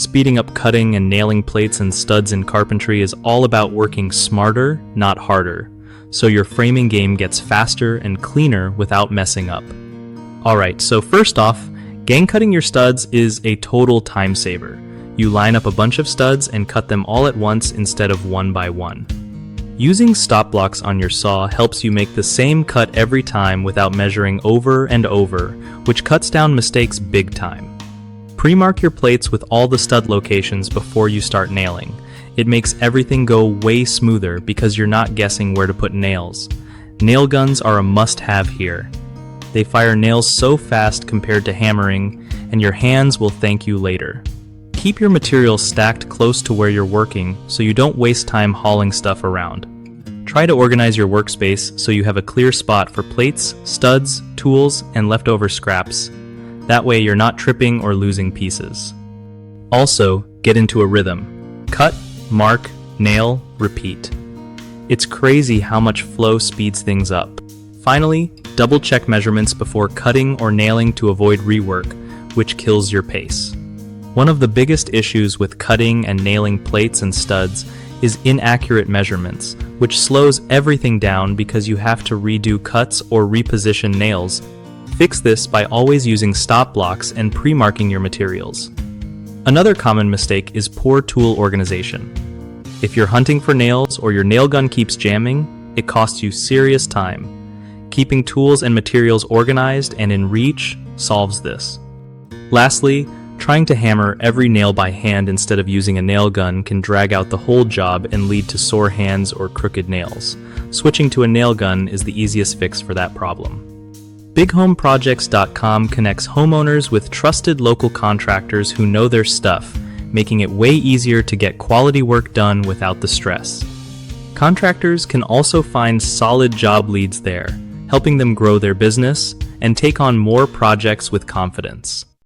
Speeding up cutting and nailing plates and studs in carpentry is all about working smarter, not harder, so your framing game gets faster and cleaner without messing up. Alright, so first off, gang cutting your studs is a total time saver. You line up a bunch of studs and cut them all at once instead of one by one. Using stop blocks on your saw helps you make the same cut every time without measuring over and over, which cuts down mistakes big time. Pre-mark your plates with all the stud locations before you start nailing. It makes everything go way smoother because you're not guessing where to put nails. Nail guns are a must-have here. They fire nails so fast compared to hammering, and your hands will thank you later. Keep your materials stacked close to where you're working so you don't waste time hauling stuff around. Try to organize your workspace so you have a clear spot for plates, studs, tools, and leftover scraps. That way you're not tripping or losing pieces. Also, get into a rhythm. Cut, mark, nail, repeat. It's crazy how much flow speeds things up. Finally, double-check measurements before cutting or nailing to avoid rework, which kills your pace. One of the biggest issues with cutting and nailing plates and studs is inaccurate measurements, which slows everything down because you have to redo cuts or reposition nails. Fix this by always using stop blocks and pre-marking your materials. Another common mistake is poor tool organization. If you're hunting for nails or your nail gun keeps jamming, it costs you serious time. Keeping tools and materials organized and in reach solves this. Lastly, trying to hammer every nail by hand instead of using a nail gun can drag out the whole job and lead to sore hands or crooked nails. Switching to a nail gun is the easiest fix for that problem. BigHomeProjects.com connects homeowners with trusted local contractors who know their stuff, making it way easier to get quality work done without the stress. Contractors can also find solid job leads there, helping them grow their business and take on more projects with confidence.